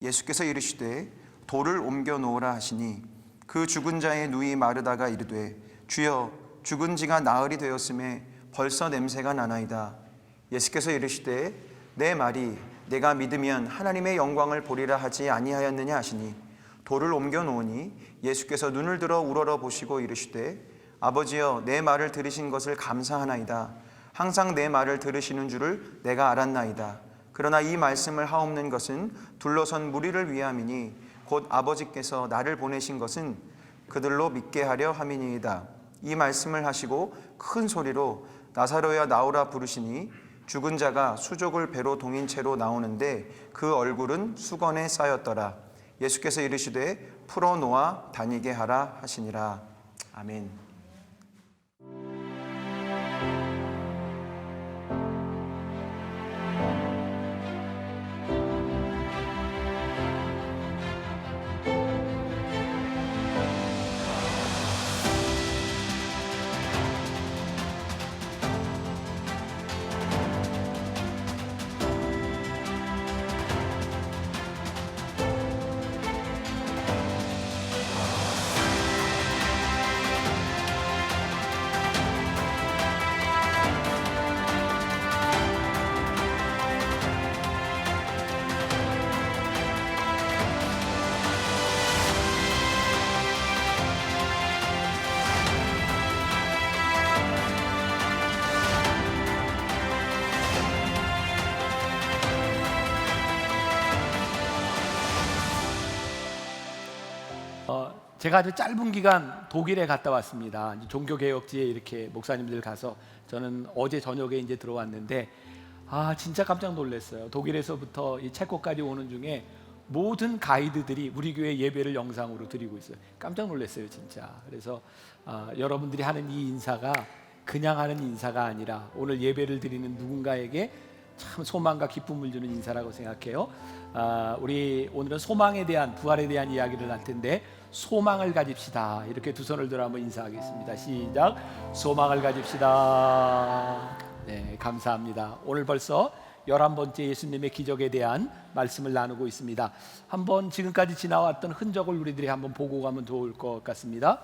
예수께서 이르시되 돌을 옮겨 놓으라 하시니 그 죽은 자의 누이 마르다가 이르되 주여 죽은 지가 나흘이 되었음에 벌써 냄새가 나나이다. 예수께서 이르시되 내 말이 내가 믿으면 하나님의 영광을 보리라 하지 아니하였느냐 하시니 돌을 옮겨 놓으니 예수께서 눈을 들어 우러러 보시고 이르시되 아버지여 내 말을 들으신 것을 감사하나이다. 항상 내 말을 들으시는 줄을 내가 알았나이다. 그러나 이 말씀을 하옵는 것은 둘러선 무리를 위함이니 곧 아버지께서 나를 보내신 것은 그들로 믿게 하려 함이니이다. 이 말씀을 하시고 큰 소리로 나사로야 나오라 부르시니 죽은 자가 수족을 배로 동인 채로 나오는데 그 얼굴은 수건에 쌓였더라. 예수께서 이르시되 풀어놓아 다니게 하라 하시니라. 아멘. 제가 아주 짧은 기간 독일에 갔다 왔습니다. 종교개혁지에 이렇게 목사님들 가서 저는 어제 저녁에 이제 들어왔는데 진짜 깜짝 놀랐어요. 독일에서부터 이 체코까지 오는 중에 모든 가이드들이 우리 교회 예배를 영상으로 드리고 있어요. 깜짝 놀랐어요, 진짜. 그래서 여러분들이 하는 이 인사가 그냥 하는 인사가 아니라 오늘 예배를 드리는 누군가에게 참 소망과 기쁨을 주는 인사라고 생각해요. 우리 오늘은 소망에 대한, 부활에 대한 이야기를 할 텐데 소망을 가집시다. 이렇게 두 손을 들어 한번 인사하겠습니다. 시작. 소망을 가집시다. 네, 감사합니다. 오늘 벌써 11번째 예수님의 기적에 대한 말씀을 나누고 있습니다. 한번 지금까지 지나왔던 흔적을 우리들이 한번 보고 가면 좋을 것 같습니다.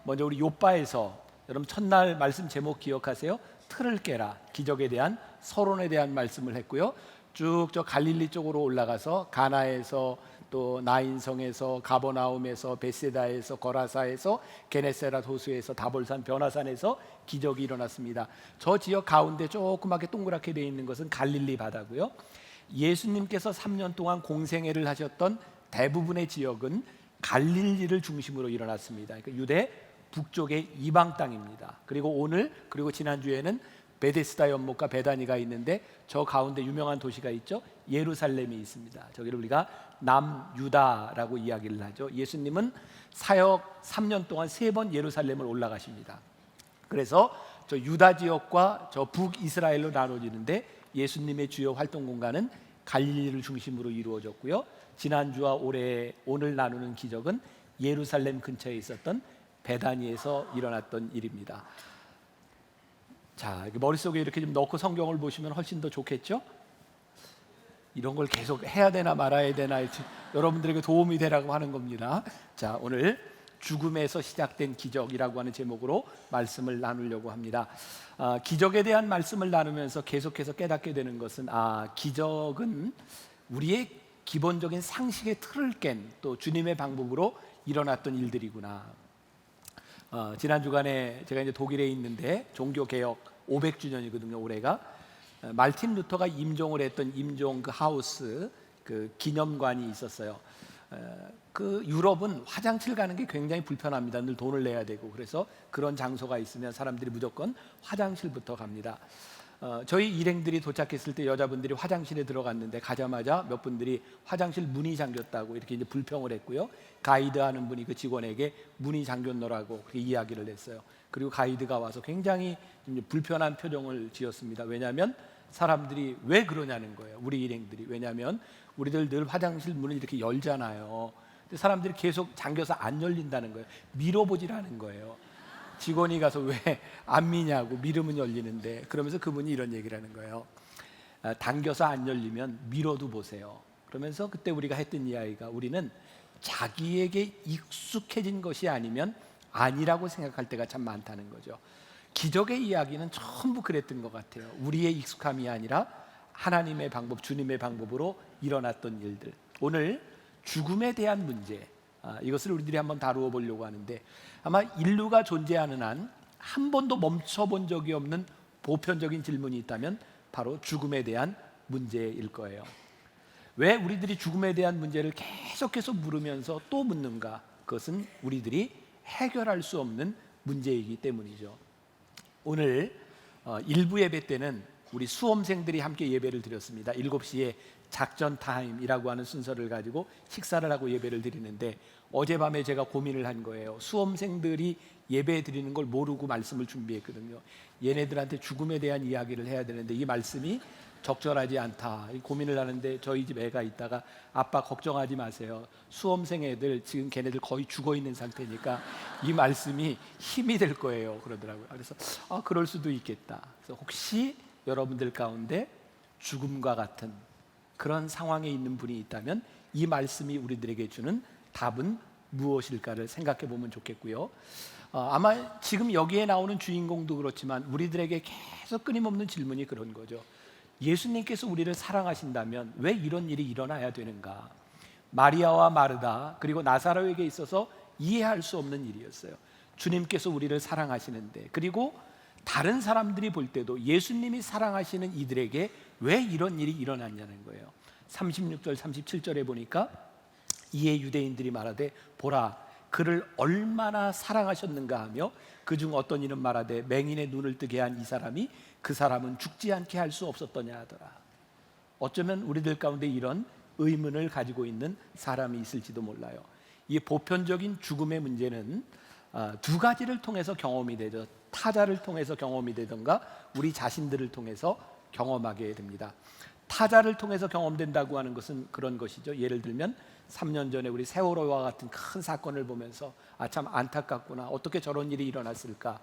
먼저 우리 욥바에서, 여러분 첫날 말씀 제목 기억하세요? 틀을 깨라, 기적에 대한, 서론에 대한 말씀을 했고요. 쭉 저 갈릴리 쪽으로 올라가서 가나에서, 또 나인성에서, 가버나움에서, 베세다에서, 거라사에서, 게네세라 호수에서, 다볼산 변화산에서 기적이 일어났습니다. 저 지역 가운데 조그맣게 동그랗게 되어 있는 것은 갈릴리 바다고요. 예수님께서 3년 동안 공생애를 하셨던 대부분의 지역은 갈릴리를 중심으로 일어났습니다. 그러니까 유대 북쪽의 이방 땅입니다. 그리고 오늘, 그리고 지난주에는 베데스다 연못과 베다니가 있는데 저 가운데 유명한 도시가 있죠. 예루살렘이 있습니다. 저기를 우리가 남유다라고 이야기를 하죠. 예수님은 사역 3년 동안 3번 예루살렘을 올라가십니다. 그래서 저 유다 지역과 저 북이스라엘로 나눠지는데 예수님의 주요 활동 공간은 갈릴리를 중심으로 이루어졌고요. 지난주와 오늘 나누는 기적은 예루살렘 근처에 있었던 베다니에서 일어났던 일입니다. 자, 머릿속에 이렇게 좀 넣고 성경을 보시면 훨씬 더 좋겠죠? 이런 걸 계속 해야 되나 말아야 되나 여러분들에게 도움이 되라고 하는 겁니다. 자, 오늘 죽음에서 시작된 기적이라고 하는 제목으로 말씀을 나누려고 합니다. 기적에 대한 말씀을 나누면서 계속해서 깨닫게 되는 것은 기적은 우리의 기본적인 상식의 틀을 깬 또 주님의 방법으로 일어났던 일들이구나. 지난 주간에 제가 이제 독일에 있는데 종교개혁 500주년이거든요. 올해가 말틴 루터가 임종을 했던 임종 그 하우스 그 기념관이 있었어요. 그 유럽은 화장실 가는 게 굉장히 불편합니다. 늘 돈을 내야 되고. 그래서 그런 장소가 있으면 사람들이 무조건 화장실부터 갑니다. 저희 일행들이 도착했을 때 여자분들이 화장실에 들어갔는데 가자마자 몇 분들이 화장실 문이 잠겼다고 이렇게 이제 불평을 했고요. 가이드하는 분이 그 직원에게 문이 잠겼노라고 그렇게 이야기를 했어요. 그리고 가이드가 와서 굉장히 불편한 표정을 지었습니다. 왜냐하면 사람들이 왜 그러냐는 거예요. 우리 일행들이. 왜냐하면 우리들 늘 화장실 문을 이렇게 열잖아요. 근데 사람들이 계속 잠겨서 안 열린다는 거예요. 밀어보지라는 거예요. 직원이 가서 왜 안 미냐고, 밀으면 열리는데. 그러면서 그분이 이런 얘기를 하는 거예요. 당겨서 안 열리면 밀어도 보세요. 그러면서 그때 우리가 했던 이야기가 우리는 자기에게 익숙해진 것이 아니면 아니라고 생각할 때가 참 많다는 거죠. 기적의 이야기는 전부 그랬던 것 같아요. 우리의 익숙함이 아니라 하나님의 방법, 주님의 방법으로 일어났던 일들. 오늘 죽음에 대한 문제, 이것을 우리들이 한번 다루어 보려고 하는데, 아마 인류가 존재하는 한 한 번도 멈춰본 적이 없는 보편적인 질문이 있다면 바로 죽음에 대한 문제일 거예요. 왜 우리들이 죽음에 대한 문제를 계속해서 물으면서 또 묻는가? 그것은 우리들이 해결할 수 없는 문제이기 때문이죠. 오늘 일부 예배 때는 우리 수험생들이 함께 예배를 드렸습니다. 7시에 작전 타임이라고 하는 순서를 가지고 식사를 하고 예배를 드리는데, 어젯밤에 제가 고민을 한 거예요. 수험생들이 예배 드리는 걸 모르고 말씀을 준비했거든요. 얘네들한테 죽음에 대한 이야기를 해야 되는데 이 말씀이 적절하지 않다, 이 고민을 하는데 저희 집 애가 있다가 아빠 걱정하지 마세요, 수험생 애들 지금 걔네들 거의 죽어 있는 상태니까 이 말씀이 힘이 될 거예요 그러더라고요. 그래서 그럴 수도 있겠다. 그래서 혹시 여러분들 가운데 죽음과 같은 그런 상황에 있는 분이 있다면 이 말씀이 우리들에게 주는 답은 무엇일까를 생각해 보면 좋겠고요. 아마 지금 여기에 나오는 주인공도 그렇지만 우리들에게 계속 끊임없는 질문이 그런 거죠. 예수님께서 우리를 사랑하신다면 왜 이런 일이 일어나야 되는가? 마리아와 마르다 그리고 나사로에게 있어서 이해할 수 없는 일이었어요. 주님께서 우리를 사랑하시는데, 그리고 다른 사람들이 볼 때도 예수님이 사랑하시는 이들에게 왜 이런 일이 일어났냐는 거예요. 36절 37절에 보니까 이에 유대인들이 말하되 보라 그를 얼마나 사랑하셨는가 하며 그중 어떤 이는 말하되 맹인의 눈을 뜨게 한 이 사람이 그 사람은 죽지 않게 할 수 없었더냐 하더라. 어쩌면 우리들 가운데 이런 의문을 가지고 있는 사람이 있을지도 몰라요. 이 보편적인 죽음의 문제는 두 가지를 통해서 경험이 되죠. 타자를 통해서 경험이 되던가 우리 자신들을 통해서 경험하게 됩니다. 타자를 통해서 경험된다고 하는 것은 그런 것이죠. 예를 들면 3년 전에 우리 세월호와 같은 큰 사건을 보면서 참 안타깝구나, 어떻게 저런 일이 일어났을까.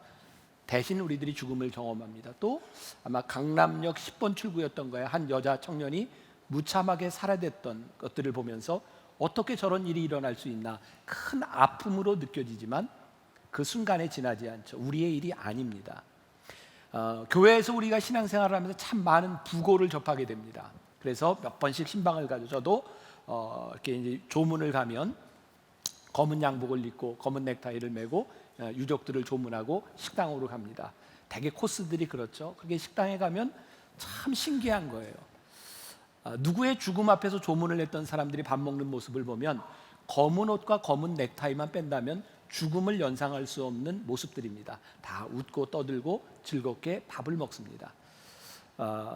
대신 우리들이 죽음을 경험합니다. 또 아마 강남역 10번 출구였던 거예요. 한 여자 청년이 무참하게 살해됐던 것들을 보면서 어떻게 저런 일이 일어날 수 있나, 큰 아픔으로 느껴지지만 그 순간에 지나지 않죠. 우리의 일이 아닙니다. 교회에서 우리가 신앙생활을 하면서 참 많은 부고를 접하게 됩니다. 그래서 몇 번씩 신방을 가죠. 저도 이렇게 이제 조문을 가면 검은 양복을 입고 검은 넥타이를 메고 유족들을 조문하고 식당으로 갑니다. 대개 코스들이 그렇죠. 그게 식당에 가면 참 신기한 거예요. 누구의 죽음 앞에서 조문을 했던 사람들이 밥 먹는 모습을 보면 검은 옷과 검은 넥타이만 뺀다면 죽음을 연상할 수 없는 모습들입니다. 다 웃고 떠들고 즐겁게 밥을 먹습니다.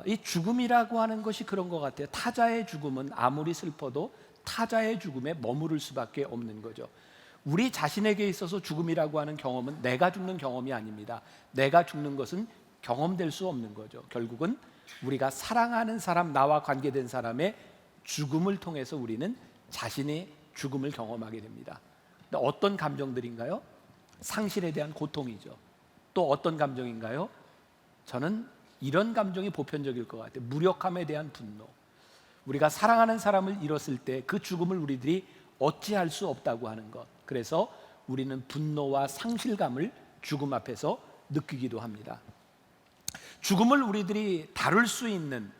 이 죽음이라고 하는 것이 그런 것 같아요. 타자의 죽음은 아무리 슬퍼도 타자의 죽음에 머무를 수밖에 없는 거죠. 우리 자신에게 있어서 죽음이라고 하는 경험은 내가 죽는 경험이 아닙니다. 내가 죽는 것은 경험될 수 없는 거죠. 결국은 우리가 사랑하는 사람, 나와 관계된 사람의 죽음을 통해서 우리는 자신의 죽음을 경험하게 됩니다. 근데 어떤 감정들인가요? 상실에 대한 고통이죠. 또 어떤 감정인가요? 저는 이런 감정이 보편적일 것 같아요. 무력함에 대한 분노. 우리가 사랑하는 사람을 잃었을 때 그 죽음을 우리들이 어찌할 수 없다고 하는 것. 그래서 우리는 분노와 상실감을 죽음 앞에서 느끼기도 합니다. 죽음을 우리들이 다룰 수 있는,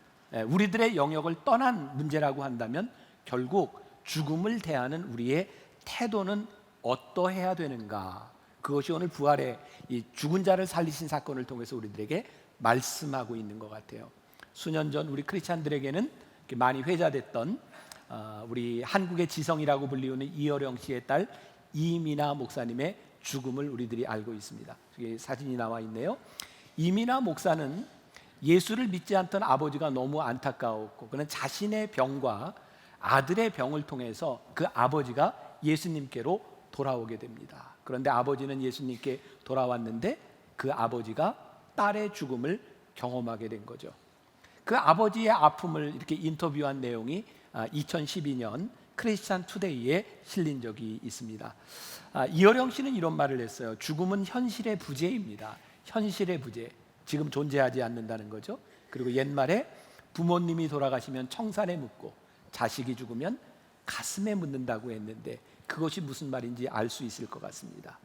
우리들의 영역을 떠난 문제라고 한다면 결국 죽음을 대하는 우리의 태도는 어떠해야 되는가, 그것이 오늘 부활의 이 죽은 자를 살리신 사건을 통해서 우리들에게 말씀하고 있는 것 같아요. 수년 전 우리 크리스찬들에게는 많이 회자됐던 우리 한국의 지성이라고 불리우는 이어령 씨의 딸 이민아 목사님의 죽음을 우리들이 알고 있습니다. 여기 사진이 나와 있네요. 이민아 목사는 예수를 믿지 않던 아버지가 너무 안타까웠고, 그는 자신의 병과 아들의 병을 통해서 그 아버지가 예수님께로 돌아오게 됩니다. 그런데 아버지는 예수님께 돌아왔는데 그 아버지가 딸의 죽음을 경험하게 된 거죠. 그 아버지의 아픔을 이렇게 인터뷰한 내용이 2012년 크리스찬 투데이에 실린 적이 있습니다. 이어령 씨는 이런 말을 했어요. 죽음은 현실의 부재입니다. 현실의 부재, 지금 존재하지 않는다는 거죠. 그리고 옛말에 부모님이 돌아가시면 청산에 묻고 자식이 죽으면 가슴에 묻는다고 했는데 그것이 무슨 말인지 알 수 있을 것 같습니다.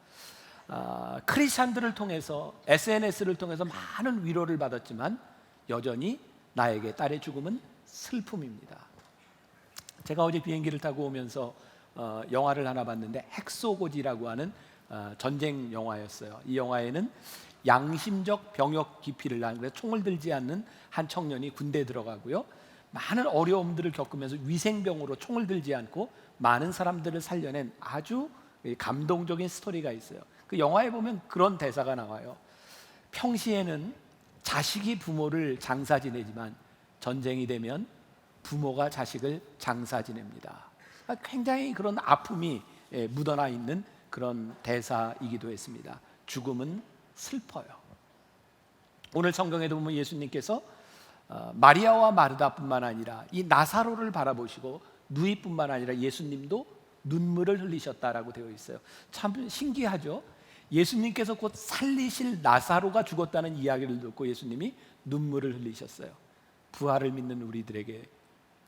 크리스찬들을 통해서 SNS를 통해서 많은 위로를 받았지만 여전히 나에게 딸의 죽음은 슬픔입니다. 제가 어제 비행기를 타고 오면서 영화를 하나 봤는데 핵소고지라고 하는 전쟁 영화였어요. 이 영화에는 양심적 병역 기피를 한, 그래서 총을 들지 않는 한 청년이 군대에 들어가고요, 많은 어려움들을 겪으면서 위생병으로 총을 들지 않고 많은 사람들을 살려낸 아주 감동적인 스토리가 있어요. 그 영화에 보면 그런 대사가 나와요. 평시에는 자식이 부모를 장사 지내지만 전쟁이 되면 부모가 자식을 장사 지냅니다. 굉장히 그런 아픔이 묻어나 있는 그런 대사이기도 했습니다. 죽음은 슬퍼요. 오늘 성경에도 보면 예수님께서 마리아와 마르다뿐만 아니라 이 나사로를 바라보시고 누이뿐만 아니라 예수님도 눈물을 흘리셨다라고 되어 있어요. 참 신기하죠? 예수님께서 곧 살리실 나사로가 죽었다는 이야기를 듣고 예수님이 눈물을 흘리셨어요. 부활을 믿는 우리들에게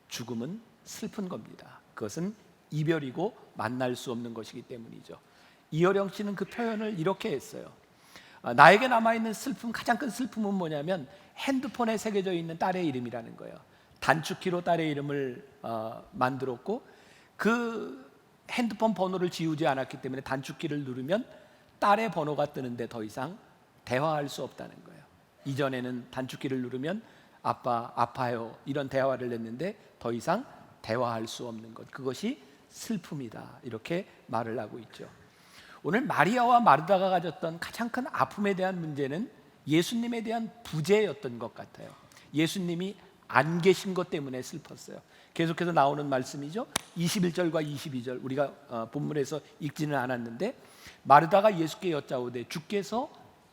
죽음은 슬픈 겁니다. 그것은 이별이고 만날 수 없는 것이기 때문이죠. 이어령 씨는 그 표현을 이렇게 했어요. 나에게 남아있는 슬픔, 가장 큰 슬픔은 뭐냐면 핸드폰에 새겨져 있는 딸의 이름이라는 거예요. 단축키로 딸의 이름을 만들었고 그 핸드폰 번호를 지우지 않았기 때문에 단축키를 누르면 딸의 번호가 뜨는데 더 이상 대화할 수 없다는 거예요. 이전에는 단축키를 누르면 아빠 아파요 이런 대화를 했는데 더 이상 대화할 수 없는 것, 그것이 슬픔이다, 이렇게 말을 하고 있죠. 오늘 마리아와 마르다가 가졌던 가장 큰 아픔에 대한 문제는 예수님에 대한 부재였던 것 같아요. 예수님이 안 계신 것 때문에 슬펐어요. 계속해서 나오는 말씀이죠. 21절과 22절 우리가 본문에서 읽지는 않았는데, 마르다가 예수께 여짜오되 주께서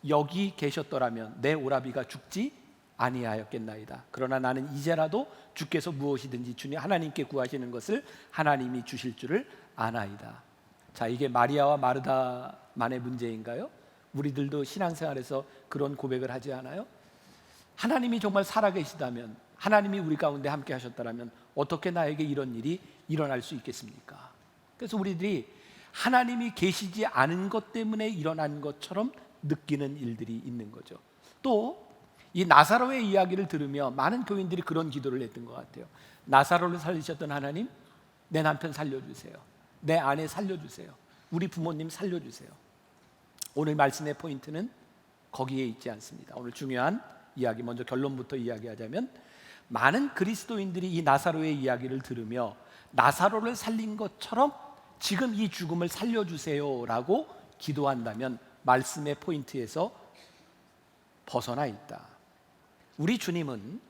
여기 계셨더라면 내 오라비가 죽지 아니하였겠나이다. 그러나 나는 이제라도 주께서 무엇이든지 주님 하나님께 구하시는 것을 하나님이 주실 줄을 아나이다. 자, 이게 마리아와 마르다만의 문제인가요? 우리들도 신앙생활에서 그런 고백을 하지 않아요? 하나님이 정말 살아계시다면, 하나님이 우리 가운데 함께 하셨다면 어떻게 나에게 이런 일이 일어날 수 있겠습니까? 그래서 우리들이 하나님이 계시지 않은 것 때문에 일어난 것처럼 느끼는 일들이 있는 거죠. 또 이 나사로의 이야기를 들으며 많은 교인들이 그런 기도를 했던 것 같아요. 나사로를 살리셨던 하나님, 내 남편 살려주세요. 내 아내 살려주세요. 우리 부모님 살려주세요. 오늘 말씀의 포인트는 거기에 있지 않습니다. 오늘 중요한 이야기, 먼저 결론부터 이야기하자면, 많은 그리스도인들이 이 나사로의 이야기를 들으며 나사로를 살린 것처럼 지금 이 죽음을 살려주세요라고 기도한다면 말씀의 포인트에서 벗어나 있다. 우리 주님은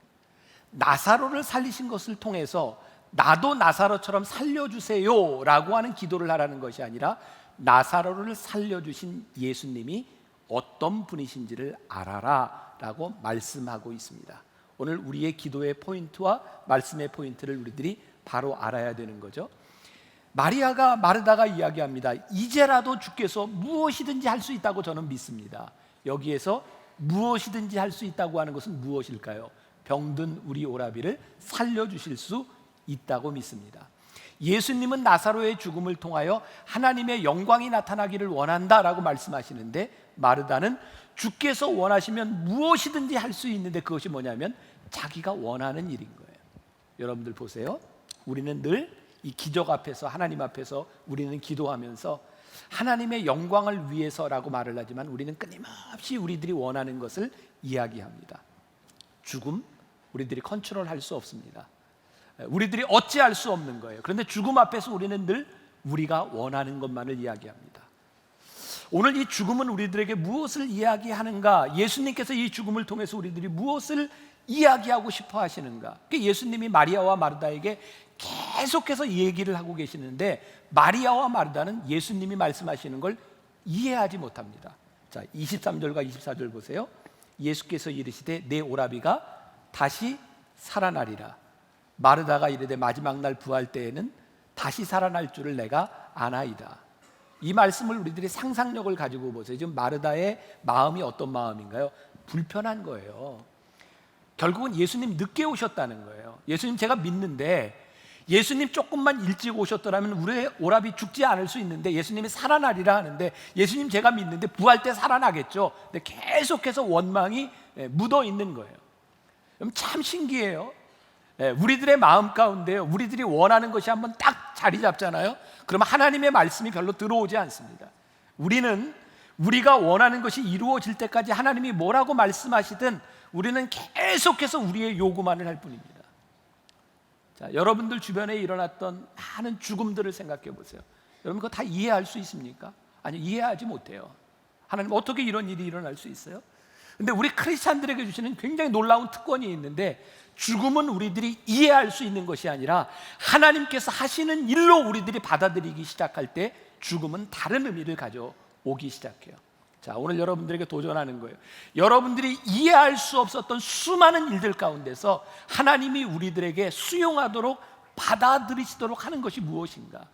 나사로를 살리신 것을 통해서 나도 나사로처럼 살려주세요라고 하는 기도를 하라는 것이 아니라 나사로를 살려주신 예수님이 어떤 분이신지를 알아라 라고 말씀하고 있습니다. 오늘 우리의 기도의 포인트와 말씀의 포인트를 우리들이 바로 알아야 되는 거죠. 마리아가 마르다가 이야기합니다. 이제라도 주께서 무엇이든지 할 수 있다고 저는 믿습니다. 여기에서 무엇이든지 할 수 있다고 하는 것은 무엇일까요? 병든 우리 오라비를 살려주실 수 있다고 믿습니다. 예수님은 나사로의 죽음을 통하여 하나님의 영광이 나타나기를 원한다라고 말씀하시는데, 마르다는 주께서 원하시면 무엇이든지 할 수 있는데 그것이 뭐냐면 자기가 원하는 일인 거예요. 여러분들 보세요. 우리는 늘 이 기적 앞에서, 하나님 앞에서 우리는 기도하면서 하나님의 영광을 위해서라고 말을 하지만 우리는 끊임없이 우리들이 원하는 것을 이야기합니다. 죽음, 우리들이 컨트롤할 수 없습니다. 우리들이 어찌할 수 없는 거예요. 그런데 죽음 앞에서 우리는 늘 우리가 원하는 것만을 이야기합니다. 오늘 이 죽음은 우리들에게 무엇을 이야기하는가? 예수님께서 이 죽음을 통해서 우리들이 무엇을 이야기하고 싶어 하시는가? 예수님이 마리아와 마르다에게 계속해서 얘기를 하고 계시는데, 마리아와 마르다는 예수님이 말씀하시는 걸 이해하지 못합니다. 자, 23절과 24절 보세요. 예수께서 이르시되 내 오라비가 다시 살아나리라. 마르다가 이르되 마지막 날 부활 때에는 다시 살아날 줄을 내가 아나이다. 이 말씀을 우리들이 상상력을 가지고 보세요. 지금 마르다의 마음이 어떤 마음인가요? 불편한 거예요. 결국은 예수님 늦게 오셨다는 거예요. 예수님 제가 믿는데 예수님 조금만 일찍 오셨더라면 우리의 오라비 죽지 않을 수 있는데, 예수님이 살아나리라 하는데, 예수님 제가 믿는데 부활 때 살아나겠죠. 근데 계속해서 원망이 묻어 있는 거예요. 그럼 참 신기해요. 우리들의 마음 가운데 우리들이 원하는 것이 한번 딱 자리 잡잖아요. 그러면 하나님의 말씀이 별로 들어오지 않습니다. 우리는 우리가 원하는 것이 이루어질 때까지 하나님이 뭐라고 말씀하시든 우리는 계속해서 우리의 요구만을 할 뿐입니다. 자, 여러분들 주변에 일어났던 많은 죽음들을 생각해 보세요. 여러분 그거 다 이해할 수 있습니까? 아니, 이해하지 못해요. 하나님 어떻게 이런 일이 일어날 수 있어요? 근데 우리 크리스찬들에게 주시는 굉장히 놀라운 특권이 있는데, 죽음은 우리들이 이해할 수 있는 것이 아니라 하나님께서 하시는 일로 우리들이 받아들이기 시작할 때 죽음은 다른 의미를 가져오기 시작해요. 자, 오늘 여러분들에게 도전하는 거예요. 여러분들이 이해할 수 없었던 수많은 일들 가운데서 하나님이 우리들에게 수용하도록 받아들이시도록 하는 것이 무엇인가?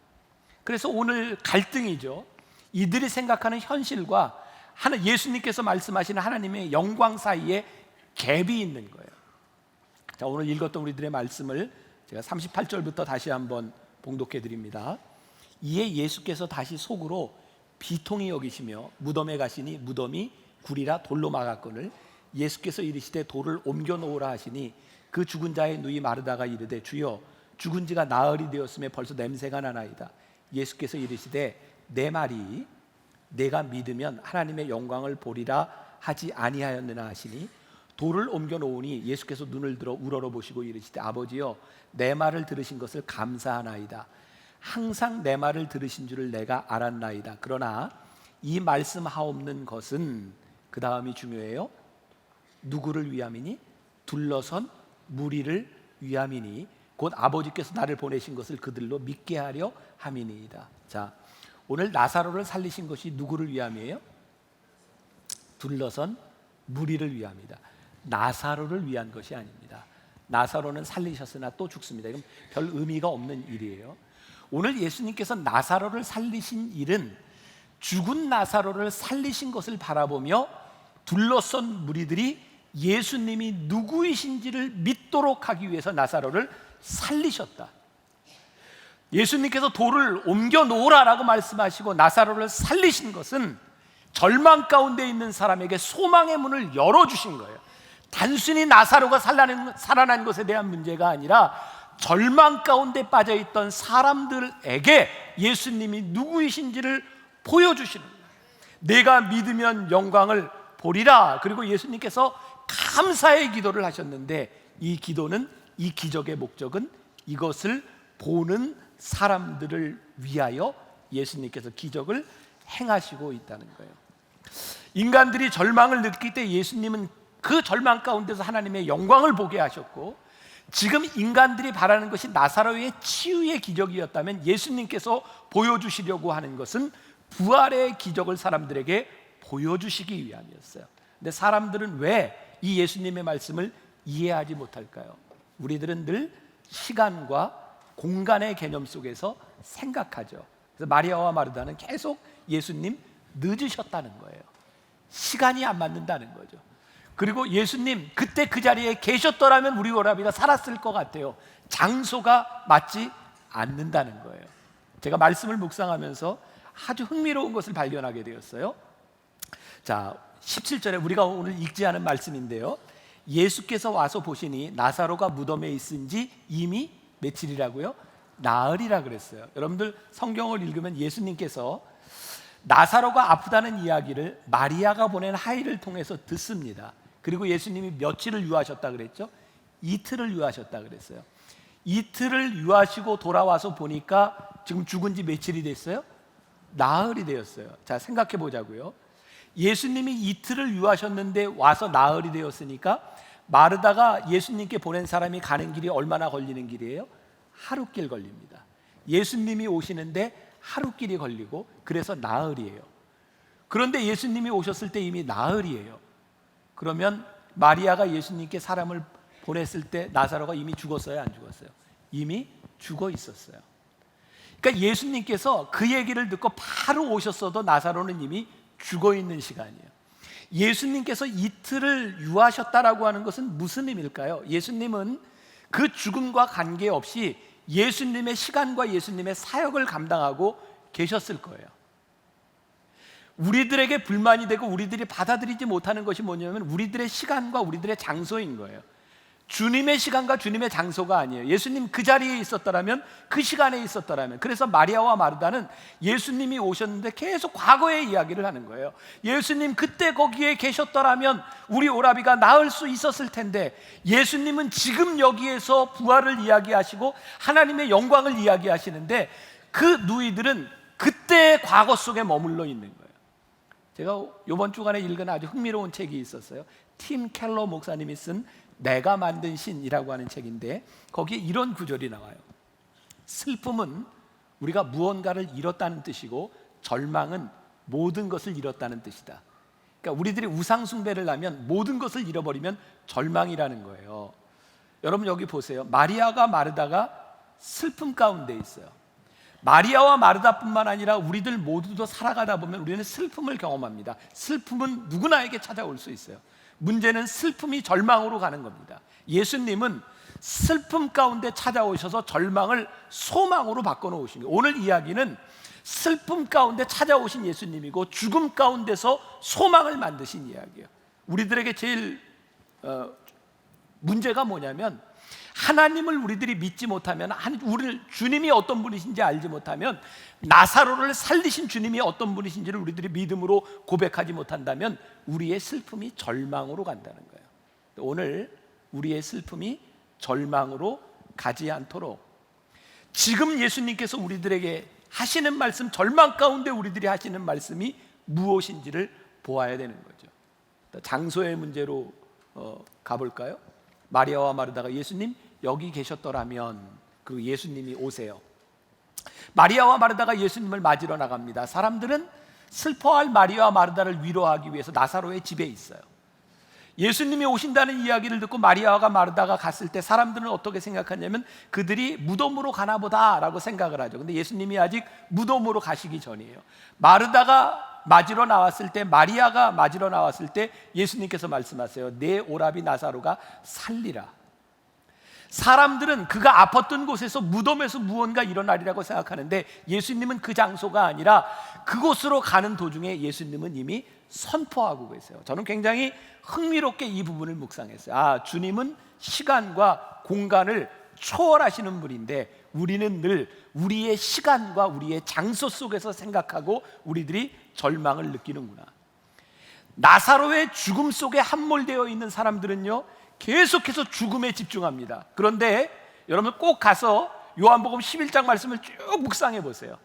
그래서 오늘 갈등이죠. 이들이 생각하는 현실과 예수님께서 말씀하시는 하나님의 영광 사이에 갭이 있는 거예요. 자, 오늘 읽었던 우리들의 말씀을 제가 38절부터 다시 한번 봉독해 드립니다. 이에 예수께서 다시 속으로 비통히 여기시며 무덤에 가시니 무덤이 굴이라 돌로 막았거늘 예수께서 이르시되 돌을 옮겨 놓으라 하시니 그 죽은 자의 누이 마르다가 이르되 주여 죽은 지가 나흘이 되었음에 벌써 냄새가 나나이다. 예수께서 이르시되 내 말이 내가 믿으면 하나님의 영광을 보리라 하지 아니하였느냐 하시니 돌을 옮겨 놓으니 예수께서 눈을 들어 우러러 보시고 이르시되 아버지여 내 말을 들으신 것을 감사하나이다. 항상 내 말을 들으신 줄을 내가 알았나이다. 그러나 이 말씀하옵는 것은, 그 다음이 중요해요. 누구를 위함이니? 둘러선 무리를 위함이니 곧 아버지께서 나를 보내신 것을 그들로 믿게 하려 함이니이다. 자, 오늘 나사로를 살리신 것이 누구를 위함이에요? 둘러선 무리를 위함이다. 나사로를 위한 것이 아닙니다. 나사로는 살리셨으나 또 죽습니다. 이건 별 의미가 없는 일이에요. 오늘 예수님께서 나사로를 살리신 일은 죽은 나사로를 살리신 것을 바라보며 둘러선 무리들이 예수님이 누구이신지를 믿도록 하기 위해서 나사로를 살리셨다. 예수님께서 돌을 옮겨 놓으라라고 말씀하시고 나사로를 살리신 것은 절망 가운데 있는 사람에게 소망의 문을 열어주신 거예요. 단순히 나사로가 살아난 것에 대한 문제가 아니라 절망 가운데 빠져있던 사람들에게 예수님이 누구이신지를 보여주시는 거예요. 내가 믿으면 영광을 보리라. 그리고 예수님께서 감사의 기도를 하셨는데, 이 기도는, 이 기적의 목적은 이것을 보는 사람들을 위하여 예수님께서 기적을 행하시고 있다는 거예요. 인간들이 절망을 느낄 때 예수님은 그 절망 가운데서 하나님의 영광을 보게 하셨고, 지금 인간들이 바라는 것이 나사로의 치유의 기적이었다면 예수님께서 보여주시려고 하는 것은 부활의 기적을 사람들에게 보여주시기 위함이었어요. 근데 사람들은 왜 이 예수님의 말씀을 이해하지 못할까요? 우리들은 늘 시간과 공간의 개념 속에서 생각하죠. 그래서 마리아와 마르다는 계속 예수님 늦으셨다는 거예요. 시간이 안 맞는다는 거죠. 그리고 예수님 그때 그 자리에 계셨더라면 우리 오라비가 살았을 것 같아요. 장소가 맞지 않는다는 거예요. 제가 말씀을 묵상하면서 아주 흥미로운 것을 발견하게 되었어요. 자, 17절에 우리가 오늘 읽지 않은 말씀인데요, 예수께서 와서 보시니 나사로가 무덤에 있은 지 이미 며칠이라고요? 나흘이라 그랬어요. 여러분들 성경을 읽으면 예수님께서 나사로가 아프다는 이야기를 마리아가 보낸 하인을 통해서 듣습니다. 그리고 예수님이 며칠을 유하셨다 그랬죠? 이틀을 유하셨다 그랬어요. 이틀을 유하시고 돌아와서 보니까 지금 죽은 지 며칠이 됐어요? 나흘이 되었어요. 자, 생각해 보자고요. 예수님이 이틀을 유하셨는데 와서 나흘이 되었으니까 마르다가 예수님께 보낸 사람이 가는 길이 얼마나 걸리는 길이에요? 하루길 걸립니다. 예수님이 오시는데 하루길이 걸리고, 그래서 나흘이에요. 그런데 예수님이 오셨을 때 이미 나흘이에요. 그러면 마리아가 예수님께 사람을 보냈을 때 나사로가 이미 죽었어요, 안 죽었어요? 이미 죽어 있었어요. 그러니까 예수님께서 그 얘기를 듣고 바로 오셨어도 나사로는 이미 죽어 있는 시간이에요. 예수님께서 이틀을 유하셨다라고 하는 것은 무슨 의미일까요? 예수님은 그 죽음과 관계없이 예수님의 시간과 예수님의 사역을 감당하고 계셨을 거예요. 우리들에게 불만이 되고 우리들이 받아들이지 못하는 것이 뭐냐면 우리들의 시간과 우리들의 장소인 거예요. 주님의 시간과 주님의 장소가 아니에요. 예수님 그 자리에 있었더라면, 그 시간에 있었더라면. 그래서 마리아와 마르다는 예수님이 오셨는데 계속 과거의 이야기를 하는 거예요. 예수님 그때 거기에 계셨더라면 우리 오라비가 나을 수 있었을 텐데, 예수님은 지금 여기에서 부활을 이야기하시고 하나님의 영광을 이야기하시는데 그 누이들은 그때의 과거 속에 머물러 있는 거예요. 제가 이번 주간에 읽은 아주 흥미로운 책이 있었어요. 팀 켈러 목사님이 쓴 내가 만든 신이라고 하는 책인데, 거기에 이런 구절이 나와요. 슬픔은 우리가 무언가를 잃었다는 뜻이고 절망은 모든 것을 잃었다는 뜻이다. 그러니까 우리들이 우상 숭배를 하면 모든 것을 잃어버리면 절망이라는 거예요. 여러분 여기 보세요. 마리아가 마르다가 슬픔 가운데 있어요. 마리아와 마르다뿐만 아니라 우리들 모두도 살아가다 보면 우리는 슬픔을 경험합니다. 슬픔은 누구나에게 찾아올 수 있어요. 문제는 슬픔이 절망으로 가는 겁니다. 예수님은 슬픔 가운데 찾아오셔서 절망을 소망으로 바꿔놓으신 거예요. 오늘 이야기는 슬픔 가운데 찾아오신 예수님이고 죽음 가운데서 소망을 만드신 이야기예요. 우리들에게 제일 문제가 뭐냐면, 하나님을 우리들이 믿지 못하면, 우리 주님이 어떤 분이신지 알지 못하면, 나사로를 살리신 주님이 어떤 분이신지를 우리들이 믿음으로 고백하지 못한다면 우리의 슬픔이 절망으로 간다는 거예요. 오늘 우리의 슬픔이 절망으로 가지 않도록 지금 예수님께서 우리들에게 하시는 말씀, 절망 가운데 우리들이 하시는 말씀이 무엇인지를 보아야 되는 거죠. 장소의 문제로 가볼까요? 마리아와 마르다가 예수님 여기 계셨더라면, 그 예수님이 오세요. 마리아와 마르다가 예수님을 맞으러 나갑니다. 사람들은 슬퍼할 마리아와 마르다를 위로하기 위해서 나사로의 집에 있어요. 예수님이 오신다는 이야기를 듣고 마리아와 마르다가 갔을 때 사람들은 어떻게 생각하냐면 그들이 무덤으로 가나 보다라고 생각을 하죠. 근데 예수님이 아직 무덤으로 가시기 전이에요. 마르다가 맞으러 나왔을 때, 마리아가 맞으러 나왔을 때 예수님께서 말씀하세요. 내 오라비 나사로가 살리라. 사람들은 그가 아팠던 곳에서, 무덤에서 무언가 일어나리라고 생각하는데 예수님은 그 장소가 아니라 그곳으로 가는 도중에 예수님은 이미 선포하고 계세요. 저는 굉장히 흥미롭게 이 부분을 묵상했어요. 주님은 시간과 공간을 초월하시는 분인데 우리는 늘 우리의 시간과 우리의 장소 속에서 생각하고 우리들이 절망을 느끼는구나. 나사로의 죽음 속에 함몰되어 있는 사람들은요, 계속해서 죽음에 집중합니다. 그런데 여러분 꼭 가서 요한복음 11장 말씀을 쭉 묵상해 보세요.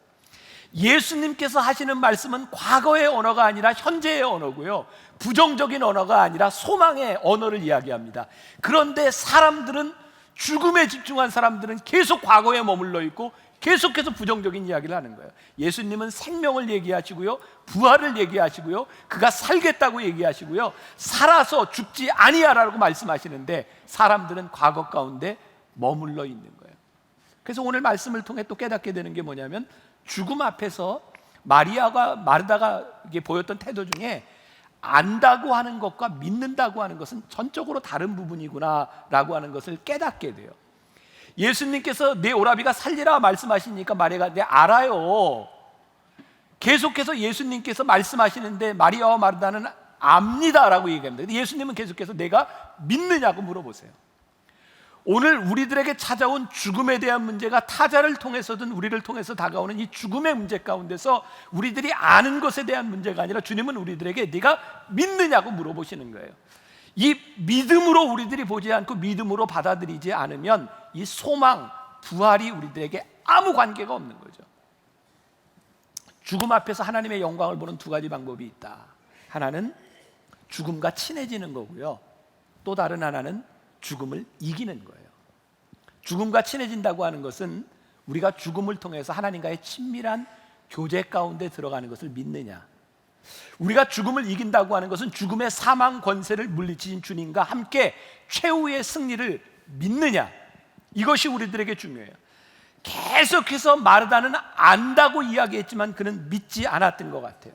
예수님께서 하시는 말씀은 과거의 언어가 아니라 현재의 언어고요, 부정적인 언어가 아니라 소망의 언어를 이야기합니다. 그런데 사람들은, 죽음에 집중한 사람들은 계속 과거에 머물러 있고 계속해서 부정적인 이야기를 하는 거예요. 예수님은 생명을 얘기하시고요, 부활을 얘기하시고요, 그가 살겠다고 얘기하시고요, 살아서 죽지 아니하라고 말씀하시는데 사람들은 과거 가운데 머물러 있는 거예요. 그래서 오늘 말씀을 통해 또 깨닫게 되는 게 뭐냐면, 죽음 앞에서 마리아가 마르다가 보였던 태도 중에 안다고 하는 것과 믿는다고 하는 것은 전적으로 다른 부분이구나라고 하는 것을 깨닫게 돼요. 예수님께서 내 오라비가 살리라 말씀하시니까 마리아가 네 알아요. 계속해서 예수님께서 말씀하시는데 마리아와 마르다는 압니다라고 얘기합니다. 예수님은 계속해서 내가 믿느냐고 물어보세요. 오늘 우리들에게 찾아온 죽음에 대한 문제가 타자를 통해서든 우리를 통해서 다가오는 이 죽음의 문제 가운데서 우리들이 아는 것에 대한 문제가 아니라 주님은 우리들에게 네가 믿느냐고 물어보시는 거예요. 이 믿음으로 우리들이 보지 않고 믿음으로 받아들이지 않으면 이 소망, 부활이 우리들에게 아무 관계가 없는 거죠. 죽음 앞에서 하나님의 영광을 보는 두 가지 방법이 있다. 하나는 죽음과 친해지는 거고요, 또 다른 하나는 죽음을 이기는 거예요. 죽음과 친해진다고 하는 것은 우리가 죽음을 통해서 하나님과의 친밀한 교제 가운데 들어가는 것을 믿느냐, 우리가 죽음을 이긴다고 하는 것은 죽음의 사망 권세를 물리치신 주님과 함께 최후의 승리를 믿느냐, 이것이 우리들에게 중요해요. 계속해서 마르다는 안다고 이야기했지만 그는 믿지 않았던 것 같아요.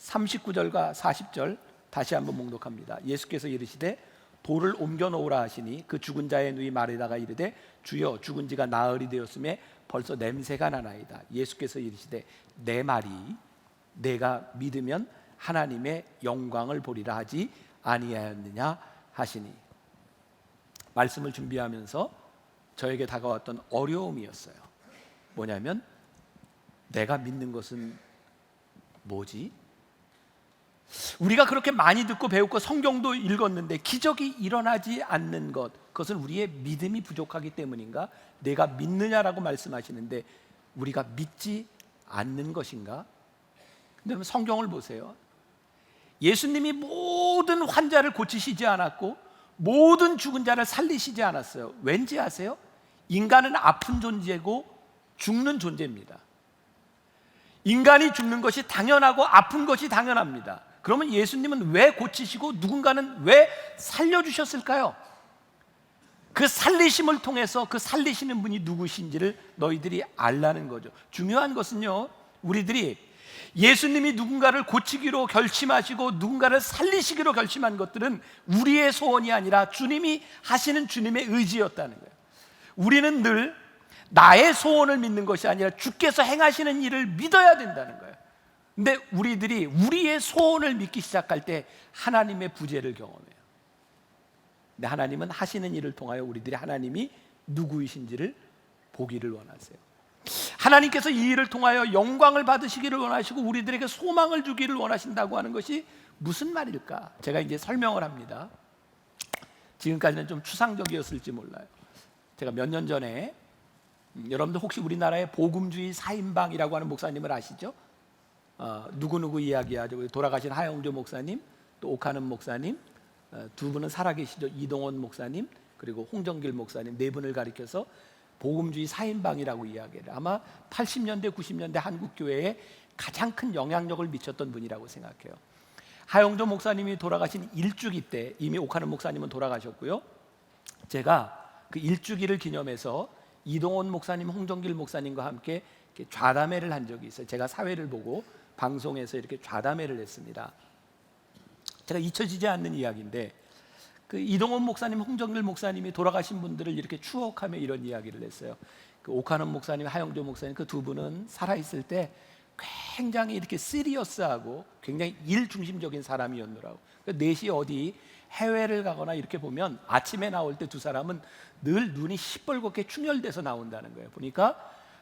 39절과 40절 다시 한번 봉독합니다. 예수께서 이르시되 돌을 옮겨 놓으라 하시니 그 죽은 자의 누이 마르다가 이르되 주여 죽은 지가 나흘이 되었음에 벌써 냄새가 나나이다. 예수께서 이르시되 내 말이 내가 믿으면 하나님의 영광을 보리라 하지 아니하였느냐 하시니, 말씀을 준비하면서 저에게 다가왔던 어려움이었어요. 뭐냐면 내가 믿는 것은 뭐지? 우리가 그렇게 많이 듣고 배웠고 성경도 읽었는데 기적이 일어나지 않는 것, 그것은 우리의 믿음이 부족하기 때문인가? 내가 믿느냐라고 말씀하시는데 우리가 믿지 않는 것인가? 근데 성경을 보세요. 예수님이 모든 환자를 고치시지 않았고 모든 죽은 자를 살리시지 않았어요. 왠지 아세요? 인간은 아픈 존재고 죽는 존재입니다. 인간이 죽는 것이 당연하고 아픈 것이 당연합니다. 그러면 예수님은 왜 고치시고 누군가는 왜 살려주셨을까요? 그 살리심을 통해서 그 살리시는 분이 누구신지를 너희들이 알라는 거죠. 중요한 것은요, 우리들이 예수님이 누군가를 고치기로 결심하시고 누군가를 살리시기로 결심한 것들은 우리의 소원이 아니라 주님이 하시는 주님의 의지였다는 거예요. 우리는 늘 나의 소원을 믿는 것이 아니라 주께서 행하시는 일을 믿어야 된다는 거예요. 근데 우리들이 우리의 소원을 믿기 시작할 때 하나님의 부재를 경험해요. 근데 하나님은 하시는 일을 통하여 우리들이 하나님이 누구이신지를 보기를 원하세요. 하나님께서 이 일을 통하여 영광을 받으시기를 원하시고 우리들에게 소망을 주기를 원하신다고 하는 것이 무슨 말일까? 제가 이제 설명을 합니다. 지금까지는 좀 추상적이었을지 몰라요. 제가 몇 년 전에, 여러분들 혹시 우리나라의 복음주의 사인방이라고 하는 목사님을 아시죠? 누구누구 이야기하죠. 돌아가신 하영조 목사님, 또 오카는 목사님, 두 분은 살아계시죠. 이동원 목사님, 그리고 홍정길 목사님, 네 분을 가리켜서 복음주의 사인방이라고 이야기해요. 아마 80년대, 90년대 한국교회에 가장 큰 영향력을 미쳤던 분이라고 생각해요. 하영조 목사님이 돌아가신 일주기 때, 이미 오카는 목사님은 돌아가셨고요, 제가 그 일주기를 기념해서 이동원 목사님, 홍정길 목사님과 함께 이렇게 좌담회를 한 적이 있어요. 제가 사회를 보고 방송에서 이렇게 좌담회를 했습니다. 제가 잊혀지지 않는 이야기인데, 그 이동원 목사님, 홍정길 목사님이 돌아가신 분들을 이렇게 추억하며 이런 이야기를 했어요. 그 오카는 목사님, 하영조 목사님, 그 두 분은 살아있을 때 굉장히 이렇게 시리어스하고 굉장히 일중심적인 사람이었노라고. 4시 어디 해외를 가거나 이렇게 보면 아침에 나올 때 두 사람은 늘 눈이 시뻘겋게 충혈돼서 나온다는 거예요. 보니까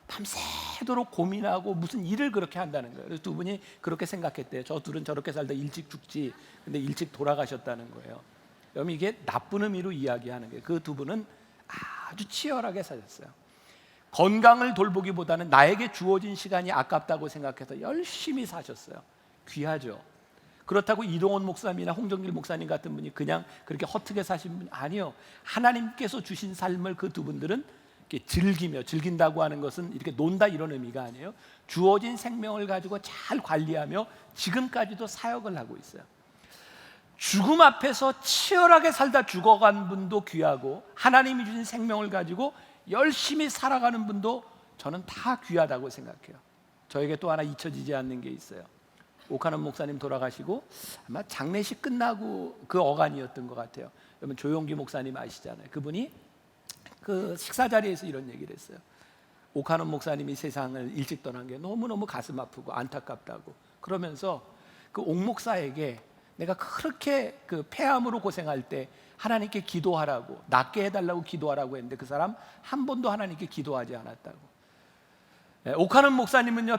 밤새도록 고민하고 무슨 일을 그렇게 한다는 거예요. 그래서 두 분이 그렇게 생각했대요. 저 둘은 저렇게 살다 일찍 죽지, 근데 일찍 돌아가셨다는 거예요. 여러분, 이게 나쁜 의미로 이야기하는 거예요. 그 두 분은 아주 치열하게 사셨어요. 건강을 돌보기보다는 나에게 주어진 시간이 아깝다고 생각해서 열심히 사셨어요. 귀하죠. 그렇다고 이동원 목사님이나 홍정길 목사님 같은 분이 그냥 그렇게 허투게 사신 분이 아니요. 하나님께서 주신 삶을 그 두 분들은 이렇게 즐기며, 즐긴다고 하는 것은 이렇게 논다 이런 의미가 아니에요. 주어진 생명을 가지고 잘 관리하며 지금까지도 사역을 하고 있어요. 죽음 앞에서 치열하게 살다 죽어간 분도 귀하고 하나님이 주신 생명을 가지고 열심히 살아가는 분도 저는 다 귀하다고 생각해요. 저에게 또 하나 잊혀지지 않는 게 있어요. 오카는 목사님 돌아가시고 아마 장례식 끝나고 그 어간이었던 것 같아요. 여러분 조용기 목사님 아시잖아요. 그분이 그 식사 자리에서 이런 얘기를 했어요. 오카는 목사님이 세상을 일찍 떠난 게 너무너무 가슴 아프고 안타깝다고. 그러면서 그 옥 목사에게 내가 그렇게 그 폐암으로 고생할 때 하나님께 기도하라고, 낫게 해달라고 기도하라고 했는데 그 사람 한 번도 하나님께 기도하지 않았다고. 오카는 목사님은요,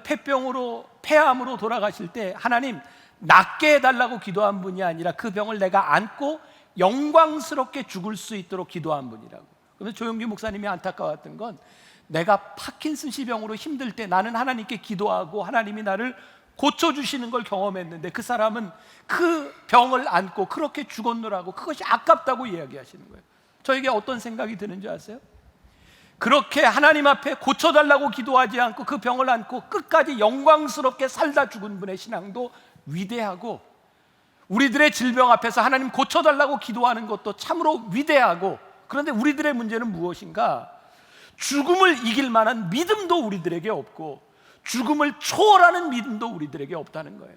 폐암으로 돌아가실 때 하나님 낫게 해달라고 기도한 분이 아니라 그 병을 내가 안고 영광스럽게 죽을 수 있도록 기도한 분이라고. 그래서 조용기 목사님이 안타까웠던 건 내가 파킨슨씨 병으로 힘들 때 나는 하나님께 기도하고 하나님이 나를 고쳐주시는 걸 경험했는데 그 사람은 그 병을 안고 그렇게 죽었노라고, 그것이 아깝다고 이야기하시는 거예요. 저에게 어떤 생각이 드는지 아세요? 그렇게 하나님 앞에 고쳐달라고 기도하지 않고 그 병을 안고 끝까지 영광스럽게 살다 죽은 분의 신앙도 위대하고, 우리들의 질병 앞에서 하나님 고쳐달라고 기도하는 것도 참으로 위대하고, 그런데 우리들의 문제는 무엇인가? 죽음을 이길 만한 믿음도 우리들에게 없고 죽음을 초월하는 믿음도 우리들에게 없다는 거예요.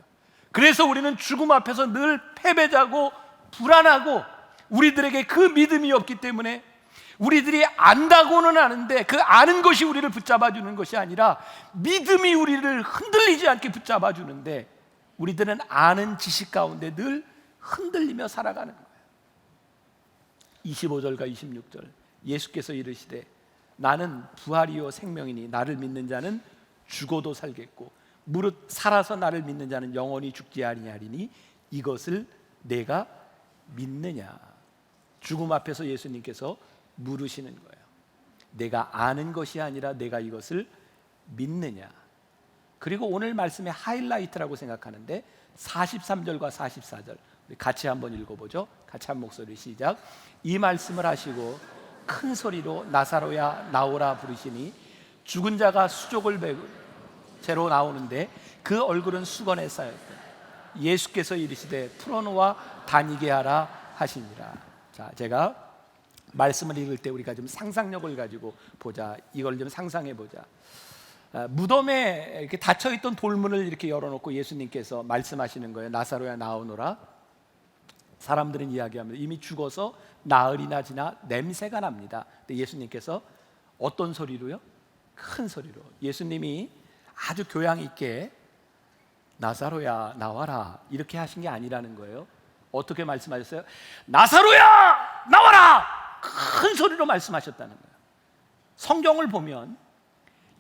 그래서 우리는 죽음 앞에서 늘 패배자고 불안하고 우리들에게 그 믿음이 없기 때문에 우리들이 안다고는 아는데 그 아는 것이 우리를 붙잡아주는 것이 아니라 믿음이 우리를 흔들리지 않게 붙잡아주는데 우리들은 아는 지식 가운데 늘 흔들리며 살아가는 거예요. 25절과 26절 예수께서 이르시되 나는 부활이요 생명이니 나를 믿는 자는 죽어도 살겠고 무릇 살아서 나를 믿는 자는 영원히 죽지 아니하리니 이것을 내가 믿느냐. 죽음 앞에서 예수님께서 물으시는 거예요. 내가 아는 것이 아니라 내가 이것을 믿느냐. 그리고 오늘 말씀의 하이라이트라고 생각하는데 43절과 44절 우리 같이 한번 읽어보죠. 같이 한 목소리 시작. 이 말씀을 하시고 큰 소리로 나사로야 나오라 부르시니 죽은 자가 수족을 베고 채로 나오는데 그 얼굴은 수건에 쌓였다. 예수께서 이르시되 풀어놓아 다니게 하라 하시니라. 자, 제가 말씀을 읽을 때 우리가 좀 상상력을 가지고 보자. 이걸 좀 상상해 보자. 무덤에 이렇게 닫혀 있던 돌문을 이렇게 열어놓고 예수님께서 말씀하시는 거예요. 나사로야 나오너라. 사람들은 이야기합니다. 이미 죽어서 나흘이나 지나 냄새가 납니다. 근데 예수님께서 어떤 소리로요? 큰 소리로. 예수님이 아주 교양 있게 나사로야 나와라 이렇게 하신 게 아니라는 거예요. 어떻게 말씀하셨어요? 나사로야 나와라! 큰 소리로 말씀하셨다는 거예요. 성경을 보면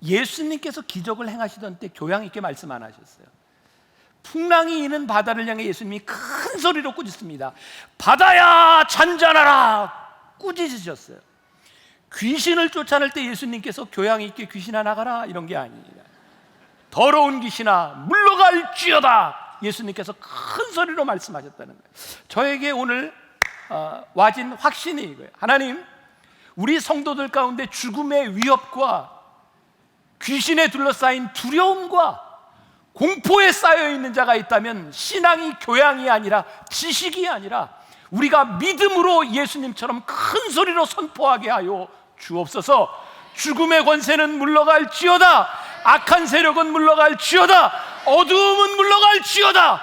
예수님께서 기적을 행하시던 때 교양 있게 말씀 안 하셨어요. 풍랑이 이는 바다를 향해 예수님이 큰 소리로 꾸짖습니다. 바다야 잔잔하라 꾸짖으셨어요. 귀신을 쫓아낼 때 예수님께서 교양 있게 귀신아 나가라 이런 게 아닙니다. 더러운 귀신아 물러갈지어다 예수님께서 큰 소리로 말씀하셨다는 거예요. 저에게 오늘 와진 확신이 이거예요. 하나님, 우리 성도들 가운데 죽음의 위협과 귀신에 둘러싸인 두려움과 공포에 쌓여 있는 자가 있다면 신앙이 교양이 아니라 지식이 아니라 우리가 믿음으로 예수님처럼 큰 소리로 선포하게 하여 주옵소서. 죽음의 권세는 물러갈지어다. 악한 세력은 물러갈지어다. 어두움은 물러갈지어다.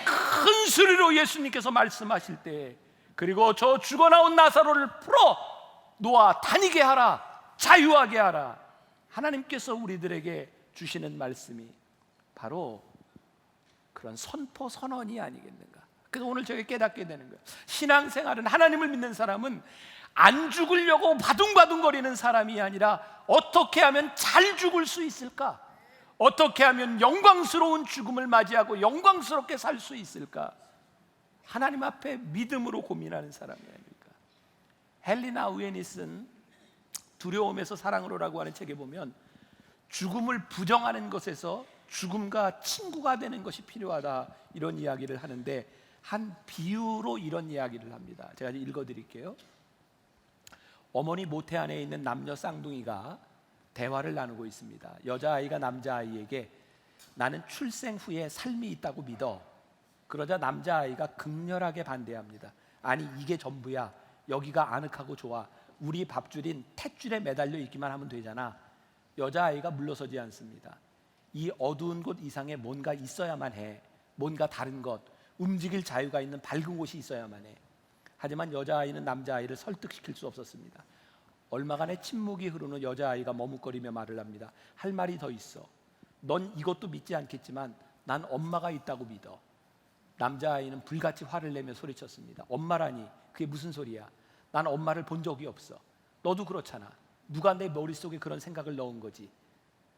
큰 소리로 예수님께서 말씀하실 때, 그리고 저 죽어나온 나사로를 풀어 놓아 다니게 하라, 자유하게 하라. 하나님께서 우리들에게 주시는 말씀이 바로 그런 선포 선언이 아니겠는가. 그래서 오늘 저희가 깨닫게 되는 거예요. 신앙생활은, 하나님을 믿는 사람은 안 죽으려고 바둥바둥거리는 사람이 아니라 어떻게 하면 잘 죽을 수 있을까? 어떻게 하면 영광스러운 죽음을 맞이하고 영광스럽게 살 수 있을까? 하나님 앞에 믿음으로 고민하는 사람이 아닙니까? 헬리나 우엔이 쓴 두려움에서 사랑으로라고 하는 책에 보면 죽음을 부정하는 것에서 죽음과 친구가 되는 것이 필요하다 이런 이야기를 하는데, 한 비유로 이런 이야기를 합니다. 제가 읽어드릴게요. 어머니 모태 안에 있는 남녀 쌍둥이가 대화를 나누고 있습니다. 여자아이가 남자아이에게 나는 출생 후에 삶이 있다고 믿어. 그러자 남자아이가 극렬하게 반대합니다. 아니 이게 전부야. 여기가 아늑하고 좋아. 우리 밥줄인 탯줄에 매달려 있기만 하면 되잖아. 여자아이가 물러서지 않습니다. 이 어두운 곳 이상에 뭔가 있어야만 해. 뭔가 다른 것, 움직일 자유가 있는 밝은 곳이 있어야만 해. 하지만 여자아이는 남자아이를 설득시킬 수 없었습니다. 얼마간의 침묵이 흐른 후 여자아이가 머뭇거리며 말을 합니다. 할 말이 더 있어. 넌 이것도 믿지 않겠지만 난 엄마가 있다고 믿어. 남자아이는 불같이 화를 내며 소리쳤습니다. 엄마라니 그게 무슨 소리야. 난 엄마를 본 적이 없어. 너도 그렇잖아. 누가 내 머릿속에 그런 생각을 넣은 거지.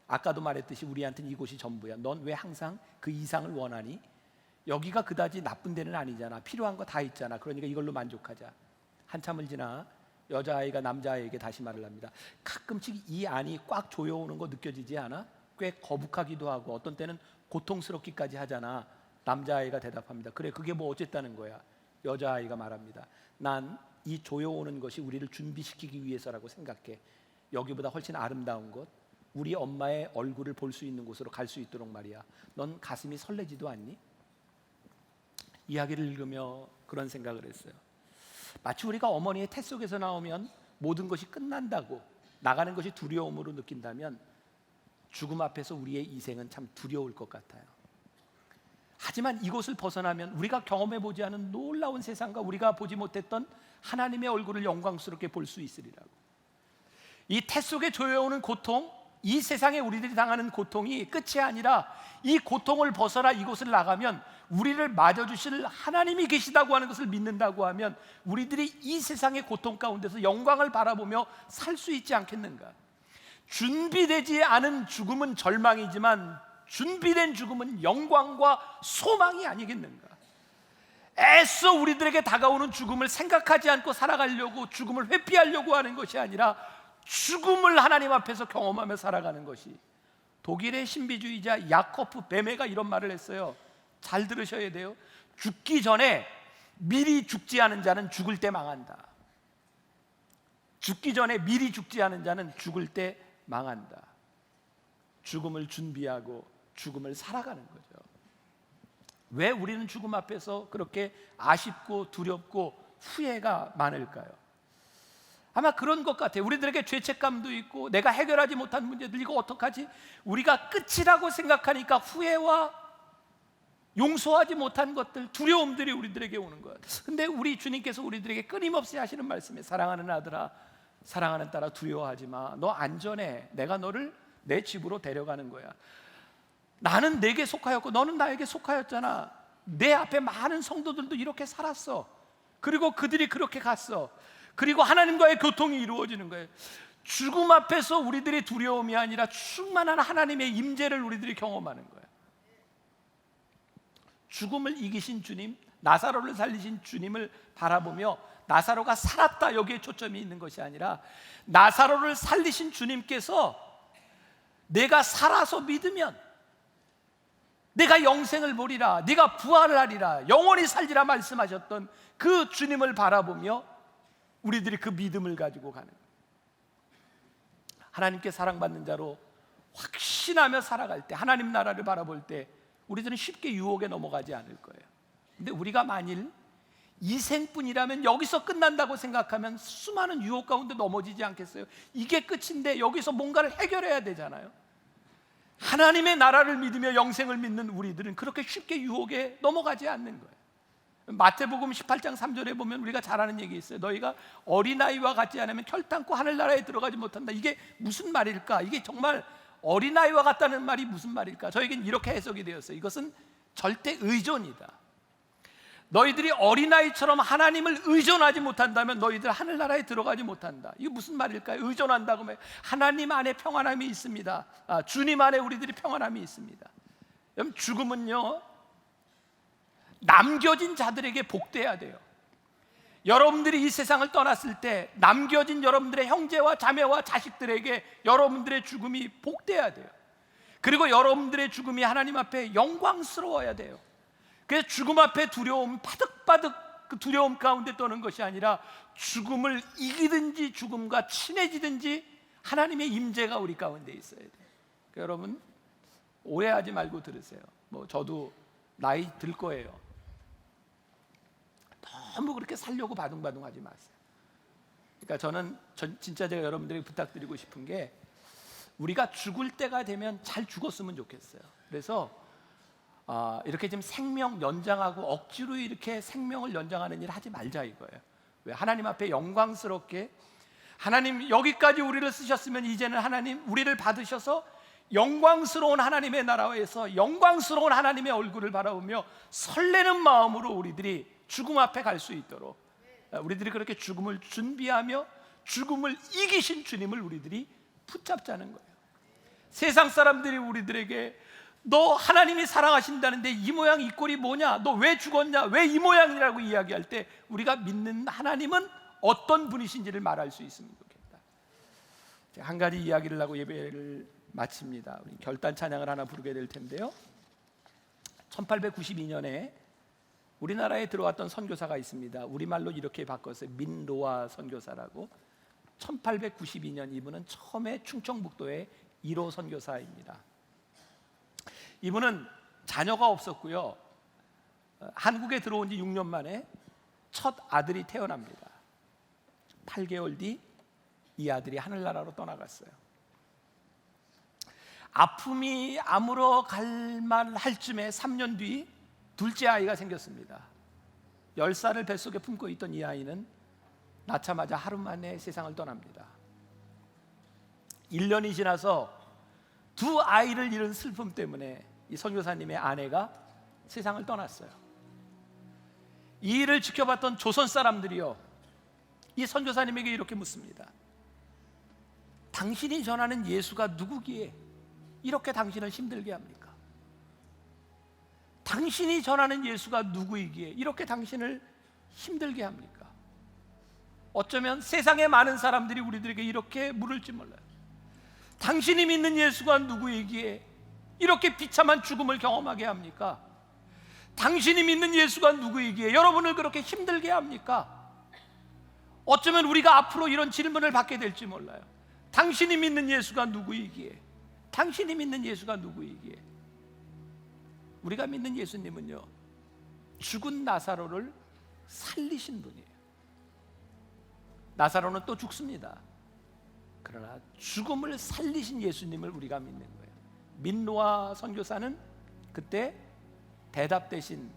아까도 말했듯이 우리한테는 이곳이 전부야. 넌 왜 항상 그 이상을 원하니? 여기가 그다지 나쁜 데는 아니잖아. 필요한 거 다 있잖아. 그러니까 이걸로 만족하자. 한참을 지나 여자아이가 남자아이에게 다시 말을 합니다. 가끔씩 이 안이 꽉 조여오는 거 느껴지지 않아? 꽤 거북하기도 하고 어떤 때는 고통스럽기까지 하잖아. 남자아이가 대답합니다. 그래, 그게 뭐 어쨌다는 거야. 여자아이가 말합니다. 난 이 조여오는 것이 우리를 준비시키기 위해서라고 생각해. 여기보다 훨씬 아름다운 곳, 우리 엄마의 얼굴을 볼 수 있는 곳으로 갈 수 있도록 말이야. 넌 가슴이 설레지도 않니? 이야기를 읽으며 그런 생각을 했어요. 마치 우리가 어머니의 태 속에서 나오면 모든 것이 끝난다고 나가는 것이 두려움으로 느낀다면 죽음 앞에서 우리의 이생은 참 두려울 것 같아요. 하지만 이곳을 벗어나면 우리가 경험해 보지 않은 놀라운 세상과 우리가 보지 못했던 하나님의 얼굴을 영광스럽게 볼 수 있으리라고. 이 태 속에 조여오는 고통, 이 세상에 우리들이 당하는 고통이 끝이 아니라 이 고통을 벗어나 이곳을 나가면 우리를 맞아주실 하나님이 계시다고 하는 것을 믿는다고 하면 우리들이 이 세상의 고통 가운데서 영광을 바라보며 살 수 있지 않겠는가? 준비되지 않은 죽음은 절망이지만 준비된 죽음은 영광과 소망이 아니겠는가? 애써 우리들에게 다가오는 죽음을 생각하지 않고 살아가려고, 죽음을 회피하려고 하는 것이 아니라 죽음을 하나님 앞에서 경험하며 살아가는 것이, 독일의 신비주의자 야코프 베메가 이런 말을 했어요. 잘 들으셔야 돼요. 죽기 전에 미리 죽지 않은 자는 죽을 때 망한다. 죽기 전에 미리 죽지 않은 자는 죽을 때 망한다. 죽음을 준비하고 죽음을 살아가는 거죠. 왜 우리는 죽음 앞에서 그렇게 아쉽고 두렵고 후회가 많을까요? 아마 그런 것 같아요. 우리들에게 죄책감도 있고 내가 해결하지 못한 문제들, 이거 어떡하지? 우리가 끝이라고 생각하니까 후회와 용서하지 못한 것들, 두려움들이 우리들에게 오는 거예요. 근데 우리 주님께서 우리들에게 끊임없이 하시는 말씀에, 사랑하는 아들아, 사랑하는 딸아, 두려워하지 마. 너 안전해. 내가 너를 내 집으로 데려가는 거야. 나는 내게 속하였고 너는 나에게 속하였잖아. 내 앞에 많은 성도들도 이렇게 살았어. 그리고 그들이 그렇게 갔어. 그리고 하나님과의 교통이 이루어지는 거예요. 죽음 앞에서 우리들이 두려움이 아니라 충만한 하나님의 임재를 우리들이 경험하는 거예요. 죽음을 이기신 주님, 나사로를 살리신 주님을 바라보며 나사로가 살았다, 여기에 초점이 있는 것이 아니라 나사로를 살리신 주님께서 내가 살아서 믿으면 내가 영생을 보리라, 네가 부활을 하리라, 영원히 살리라 말씀하셨던 그 주님을 바라보며 우리들이 그 믿음을 가지고 가는 거예요. 하나님께 사랑받는 자로 확신하며 살아갈 때, 하나님 나라를 바라볼 때 우리들은 쉽게 유혹에 넘어가지 않을 거예요. 근데 우리가 만일 이 생뿐이라면 여기서 끝난다고 생각하면 수많은 유혹 가운데 넘어지지 않겠어요? 이게 끝인데 여기서 뭔가를 해결해야 되잖아요. 하나님의 나라를 믿으며 영생을 믿는 우리들은 그렇게 쉽게 유혹에 넘어가지 않는 거예요. 마태복음 18장 3절에 보면 우리가 잘 아는 얘기 있어요. 너희가 어린아이와 같지 않으면 결단코 하늘나라에 들어가지 못한다. 이게 무슨 말일까? 이게 정말 어린아이와 같다는 말이 무슨 말일까? 저에겐 이렇게 해석이 되었어요. 이것은 절대 의존이다. 너희들이 어린아이처럼 하나님을 의존하지 못한다면 너희들 하늘나라에 들어가지 못한다. 이게 무슨 말일까요? 의존한다고 하면 하나님 안에 평안함이 있습니다. 주님 안에 우리들이 평안함이 있습니다. 여러분, 죽음은요, 남겨진 자들에게 복돼야 돼요. 여러분들이 이 세상을 떠났을 때 남겨진 여러분들의 형제와 자매와 자식들에게 여러분들의 죽음이 복돼야 돼요. 그리고 여러분들의 죽음이 하나님 앞에 영광스러워야 돼요. 그래서 죽음 앞에 두려움, 바득바득 그 두려움 가운데 떠는 것이 아니라 죽음을 이기든지 죽음과 친해지든지 하나님의 임재가 우리 가운데 있어야 돼요. 그러니까 여러분, 오해하지 말고 들으세요. 저도 나이 들 거예요. 너무 그렇게 살려고 바둥바둥하지 마세요. 그러니까 저는 진짜 제가 여러분들에게 부탁드리고 싶은 게, 우리가 죽을 때가 되면 잘 죽었으면 좋겠어요. 그래서 이렇게 지금 생명 연장하고 억지로 이렇게 생명을 연장하는 일 하지 말자 이거예요. 왜? 하나님 앞에 영광스럽게, 하나님 여기까지 우리를 쓰셨으면 이제는 하나님 우리를 받으셔서 영광스러운 하나님의 나라에서 영광스러운 하나님의 얼굴을 바라보며 설레는 마음으로 우리들이 죽음 앞에 갈 수 있도록, 우리들이 그렇게 죽음을 준비하며 죽음을 이기신 주님을 우리들이 붙잡자는 거예요. 세상 사람들이 우리들에게 너 하나님이 사랑하신다는데 이 모양 이 꼴이 뭐냐, 너 왜 죽었냐, 왜 이 모양이라고 이야기할 때 우리가 믿는 하나님은 어떤 분이신지를 말할 수 있으면 좋겠다. 한 가지 이야기를 하고 예배를 마칩니다. 우리 결단 찬양을 하나 부르게 될 텐데요, 1892년에 우리나라에 들어왔던 선교사가 있습니다. 우리말로 이렇게 바꿨어요. 민로아 선교사라고. 1892년 이분은 처음에 충청북도의 1호 선교사입니다. 이분은 자녀가 없었고요, 한국에 들어온 지 6년 만에 첫 아들이 태어납니다. 8개월 뒤 이 아들이 하늘나라로 떠나갔어요. 아픔이 아물어 갈 말 할 쯤에 3년 뒤 둘째 아이가 생겼습니다. 10살을 뱃속에 품고 있던 이 아이는 낳자마자 하루 만에 세상을 떠납니다. 1년이 지나서 두 아이를 잃은 슬픔 때문에 이 선교사님의 아내가 세상을 떠났어요. 이 일을 지켜봤던 조선 사람들이요, 이 선교사님에게 이렇게 묻습니다. 당신이 전하는 예수가 누구기에 이렇게 당신을 힘들게 합니까? 당신이 전하는 예수가 누구이기에 이렇게 당신을 힘들게 합니까? 어쩌면 세상의 많은 사람들이 우리들에게 이렇게 물을지 몰라요. 당신이 믿는 예수가 누구이기에 이렇게 비참한 죽음을 경험하게 합니까? 당신이 믿는 예수가 누구이기에 여러분을 그렇게 힘들게 합니까? 어쩌면 우리가 앞으로 이런 질문을 받게 될지 몰라요. 당신이 믿는 예수가 누구이기에, 당신이 믿는 예수가 누구이기에. 우리가 믿는 예수님은요, 죽은 나사로를 살리신 분이에요. 나사로는 또 죽습니다. 그러나 죽음을 살리신 예수님을 우리가 믿는 거예요. 민노아 선교사는 그때 대답 대신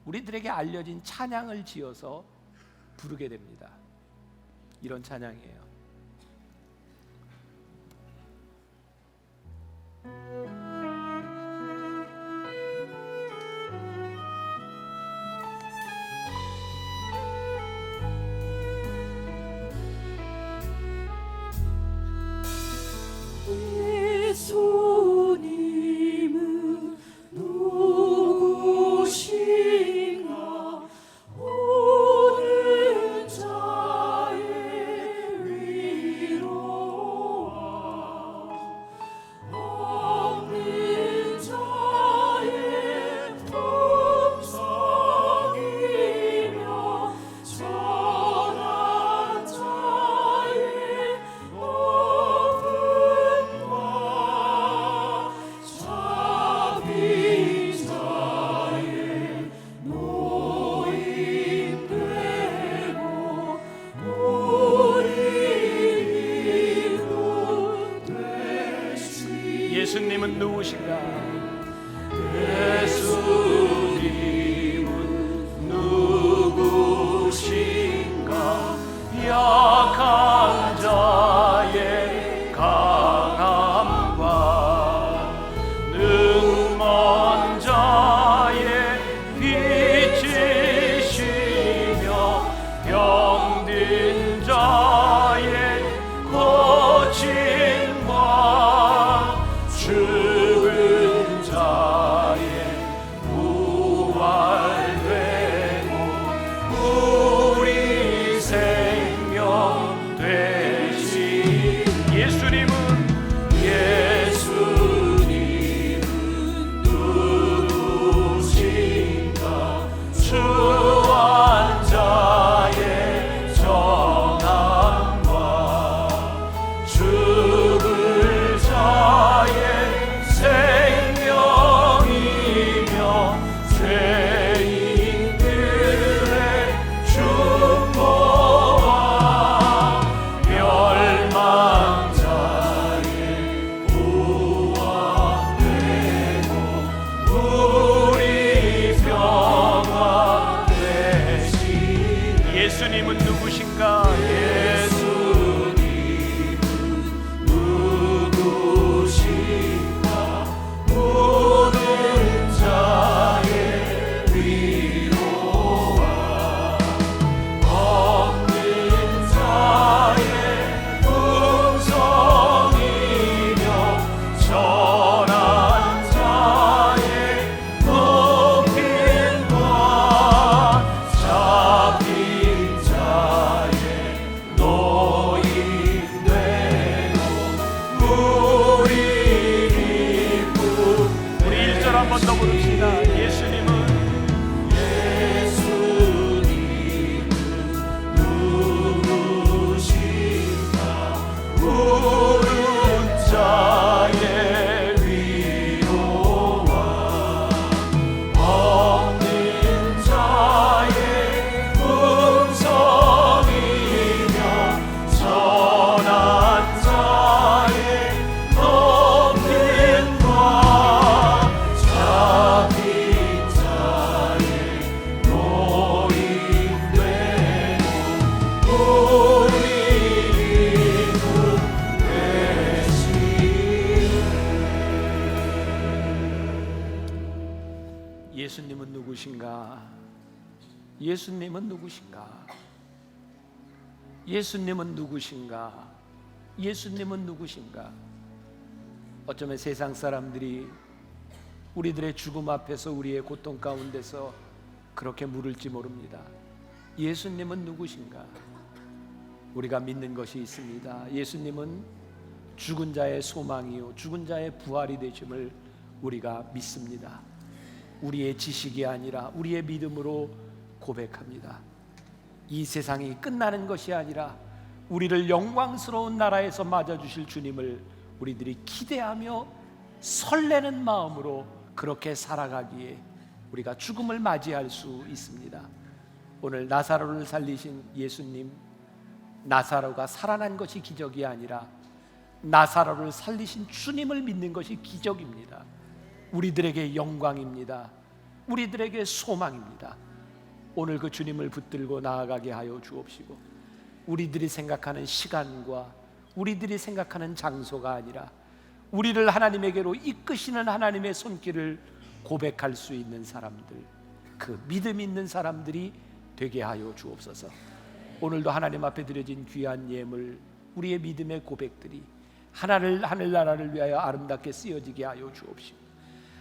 우리들에게 알려진 찬양을 지어서 부르게 됩니다. 이런 찬양이에요. 예수님은 누구신가? 오는 자의 위로와 없는 자의 품성이며 전한 자의 높음과 자비 자의 노임되고 우리 이웃 되시. 예수님은 누구신가? 예수님은 누구신가? 약한 자의 강함과 능먼 자의 빛이시며 병든 자의 고침과 죽은 자의 부활되고 우리 생명 되시. 예수님은 누구신가? 주한 자의 정함과 죽을 자의 생명이며 죄인들의 중보와 멸망자의 구원되고 우리 평화 되시. 예수님은 누구신가? 예수님은 누구신가? 오는 자의 위로와 없는 자의 품성이며 전한 자의 높임과 잡힌 자의 노임되고 우리 기쁨. 우리 1절 한 번 더 부릅시다. 예수님은 누구신가? 오는 자의 위로와 없는 자의 품성이며 전한 자의 높임과 예수님은 누구신가? 예수님은 누구신가? 예수님은 누구신가? 예수님은 누구신가? 어쩌면 세상 사람들이 우리들의 죽음 앞에서 우리의 고통 가운데서 그렇게 물을지 모릅니다. 예수님은 누구신가? 우리가 믿는 것이 있습니다. 예수님은 죽은 자의 소망이요 죽은 자의 부활이 되심을 우리가 믿습니다. 우리의 지식이 아니라 우리의 믿음으로 고백합니다. 이 세상이 끝나는 것이 아니라 우리를 영광스러운 나라에서 맞아주실 주님을 우리들이 기대하며 설레는 마음으로 그렇게 살아가기에 우리가 죽음을 맞이할 수 있습니다. 오늘 나사로를 살리신 예수님, 나사로가 살아난 것이 기적이 아니라 나사로를 살리신 주님을 믿는 것이 기적입니다. 우리들에게 영광입니다. 우리들에게 소망입니다. 오늘 그 주님을 붙들고 나아가게 하여 주옵시고, 우리들이 생각하는 시간과 우리들이 생각하는 장소가 아니라 우리를 하나님에게로 이끄시는 하나님의 손길을 고백할 수 있는 사람들, 그 믿음 있는 사람들이 되게 하여 주옵소서. 오늘도 하나님 앞에 드려진 귀한 예물, 우리의 믿음의 고백들이 하늘나라를 위하여 아름답게 쓰여지게 하여 주옵시고,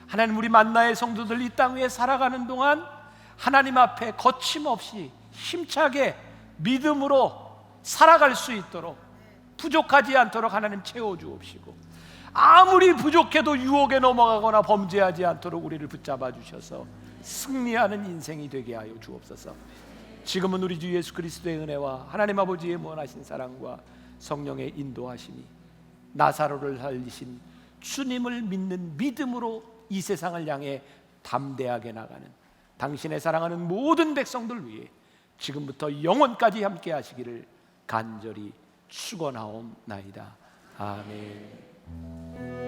하나님, 우리 만나의 성도들 이 땅 위에 살아가는 동안 하나님 앞에 거침없이 힘차게 믿음으로 살아갈 수 있도록, 부족하지 않도록 하나님 채워주옵시고, 아무리 부족해도 유혹에 넘어가거나 범죄하지 않도록 우리를 붙잡아 주셔서 승리하는 인생이 되게 하여 주옵소서. 지금은 우리 주 예수 그리스도의 은혜와 하나님 아버지의 무한하신 사랑과 성령의 인도하심이 나사로를 살리신 주님을 믿는 믿음으로 이 세상을 향해 담대하게 나가는 당신의 사랑하는 모든 백성들 위해 지금부터 영원까지 함께 하시기를 간절히 축원하옵나이다. 아멘.